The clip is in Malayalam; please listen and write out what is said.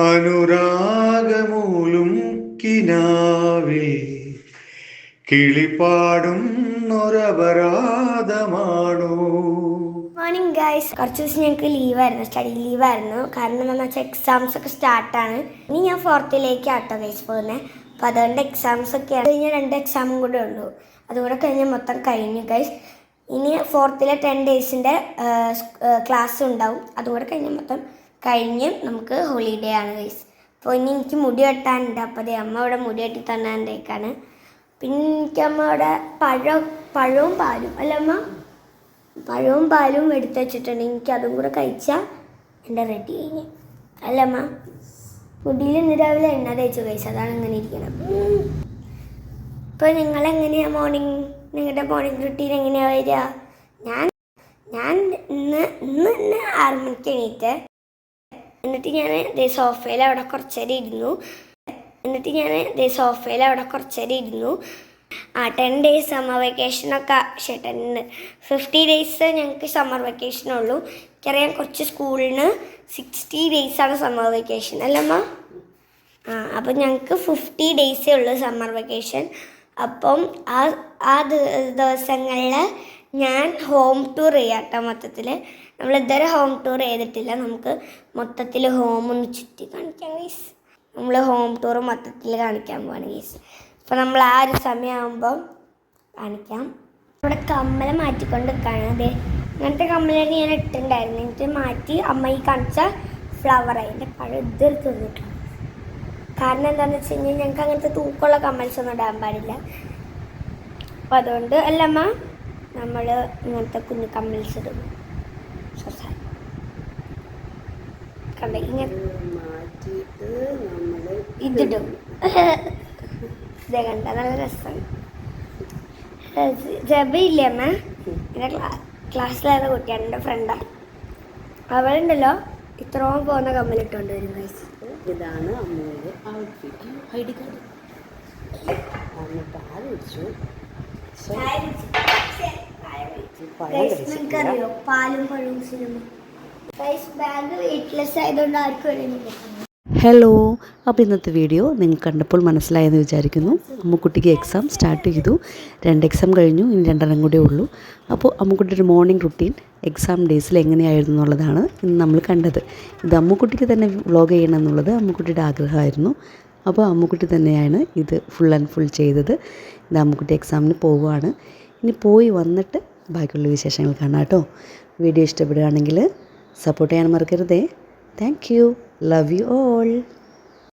അനുരാഗമൂലും കിനാവിൽ കിളിപ്പാടുന്നൊരപരാധമാണോ? Morning guys. കുറച്ച് ദിവസം ഞങ്ങൾക്ക് ലീവായിരുന്നു, സ്റ്റഡി ലീവായിരുന്നു. കാരണം എന്താണെന്ന് വെച്ചാൽ എക്സാംസ് ഒക്കെ സ്റ്റാർട്ടാണ്. ഇനി ഞാൻ ഫോർത്തിലേക്ക് ആട്ടോ ഗൈസ് പോകുന്നത്. അപ്പോൾ അതുകൊണ്ട് എക്സാംസ് ഒക്കെയാണ്. കഴിഞ്ഞാൽ 2 എക്സാമും കൂടെ ഉള്ളൂ. അതുകൂടെ കഴിഞ്ഞാൽ മൊത്തം കഴിഞ്ഞു ഗൈസ്. ഇനി ഫോർത്തിലെ 10 ഡേയ്സിൻ്റെ ക്ലാസ് ഉണ്ടാവും. അതുകൂടെ കഴിഞ്ഞാൽ മൊത്തം കഴിഞ്ഞ് നമുക്ക് ഹോളിഡേ ആണ് ഗൈസ്. അപ്പോൾ ഇനി എനിക്ക് മുടി വെട്ടാനുണ്ട്. അപ്പോൾ അതെ അമ്മ അവിടെ മുടി വെട്ടി തന്നേക്കാണ്. പിന്നെ എനിക്ക് അമ്മ അവിടെ പഴവും പാലും അല്ല അമ്മ, പഴവും പാലും എടുത്ത് വെച്ചിട്ടുണ്ട്. എനിക്ക് അതും കൂടെ കഴിച്ചാൽ എൻ്റെ റെഡി കഴിഞ്ഞ് അല്ല അമ്മ. മുടിയിൽ ഇന്ന് രാവിലെ എണ്ണ തേച്ചു കഴിച്ചു, അതാണ് അങ്ങനെ ഇരിക്കണം. ഇപ്പോൾ നിങ്ങളെങ്ങനെയാണ് നിങ്ങളുടെ മോർണിംഗ് റുട്ടീൻ എങ്ങനെയാണ് വരിക? ഞാൻ ഇന്ന് 6 മണിക്ക് എണീറ്റ്. എന്നിട്ട് ഞാൻ സോഫയിൽ അവിടെ കുറച്ചേരം ഇരുന്നു. 10 ഡേയ്സ് സമ്മർ വെക്കേഷനൊക്കെ 50 ഡേയ്സ് ഞങ്ങൾക്ക് സമ്മർ വെക്കേഷനുള്ളൂ. എനിക്കറിയാം കുറച്ച് സ്കൂളിന് 60 ഡേയ്സാണ് സമ്മർ വെക്കേഷൻ അല്ലമ്മ. അപ്പം ഞങ്ങൾക്ക് 50 ഡേയ്സേ ഉള്ളൂ സമ്മർ വെക്കേഷൻ. അപ്പം ആ ദിവസങ്ങളിൽ ഞാൻ ഹോം ടൂർ ചെയ്യാട്ടോ. മൊത്തത്തിൽ നമ്മൾ ഇതുവരെ ഹോം ടൂർ ചെയ്തിട്ടില്ല. നമുക്ക് മൊത്തത്തിൽ ഹോം ഒന്ന് ചുറ്റി കാണിക്കാം ഗൈസ്. നമ്മൾ ഹോം ടൂർ മൊത്തത്തിൽ കാണിക്കാൻ പോവാണ് ഗൈസ്. അപ്പോൾ നമ്മൾ ആ ഒരു സമയമാകുമ്പോൾ കാണിക്കാം. ഇവിടെ കമ്മല മാറ്റിക്കൊണ്ട് നിൽക്കുകയാണ്. അതെ അങ്ങനത്തെ കമ്മലാണ് ഞാൻ ഇട്ടിട്ടുണ്ടായിരുന്നു. എന്നിട്ട് മാറ്റി അമ്മ ഈ കാണിച്ച ഫ്ലവറായി എൻ്റെ പഴം ഇതെടുത്ത് തന്നിട്ടാണ്. കാരണം എന്താണെന്ന് വെച്ച് കഴിഞ്ഞാൽ ഞങ്ങൾക്ക് അങ്ങനത്തെ തൂക്കമുള്ള കമ്മൽസ് ഒന്നും ഇടാൻ പാടില്ല. അപ്പോൾ അതുകൊണ്ട് അല്ലമ്മ നമ്മൾ ഇങ്ങനത്തെ കുഞ്ഞു കമ്മൽസ് ഇടും. കണ്ട ഇങ്ങനെ ഇതിടും. ഇതേ കണ്ട നല്ല രസമാണ്. ജബയില്ലേ അമ്മ, എൻ്റെ ക്ലാസ്സിലേറെ കുട്ടിയാണ്, എൻ്റെ ഫ്രണ്ടാണ്. അവളുണ്ടല്ലോ ഇത്രയും പോകുന്ന കമ്മലിട്ടുകൊണ്ട് വരും ഗൈസ്. ഇതാണ് അമ്മയുടെ ഔട്ട്ഫിറ്റ്. ഐഡി കാർഡ് അമ്മ പാൽ കുടിച്ചു. നിങ്ങൾക്കറിയോ പാലും പഴവും സിനിമ ബാഗ് വെയിറ്റ്ലെസ് ആയതുകൊണ്ട് ആർക്കും വരുന്നില്ല. ഹലോ, അപ്പോൾ ഇന്നത്തെ വീഡിയോ നിങ്ങൾ കണ്ടപ്പോൾ മനസ്സിലായെന്ന് വിചാരിക്കുന്നു. അമ്മുക്കുട്ടിക്ക് എക്സാം സ്റ്റാർട്ട് ചെയ്തു. 2 എക്സാം കഴിഞ്ഞു, ഇനി 2 കൂടെ ഉള്ളൂ. അപ്പോൾ അമ്മുക്കുട്ടിയുടെ മോർണിംഗ് റുട്ടീൻ എക്സാം ഡേയ്സിൽ എങ്ങനെയായിരുന്നു എന്നുള്ളതാണ് ഇന്ന് നമ്മൾ കണ്ടത്. ഇത് അമ്മുക്കുട്ടിക്ക് തന്നെ വ്ളോഗ് ചെയ്യണം എന്നുള്ളത് അമ്മുക്കുട്ടിയുടെ ആഗ്രഹമായിരുന്നു. അപ്പോൾ അമ്മുക്കുട്ടി തന്നെയാണ് ഇത് ഫുൾ ആൻഡ് ഫുൾ ചെയ്തത്. ഇത് അമ്മുക്കുട്ടി എക്സാമിന് പോവുകയാണ്. ഇനി പോയി വന്നിട്ട് ബാക്കിയുള്ള വിശേഷങ്ങൾ കാണാം കേട്ടോ. വീഡിയോ ഇഷ്ടപ്പെടുകയാണെങ്കിൽ സപ്പോർട്ട് ചെയ്യാൻ മറക്കരുതേ. Thank you. Love you all.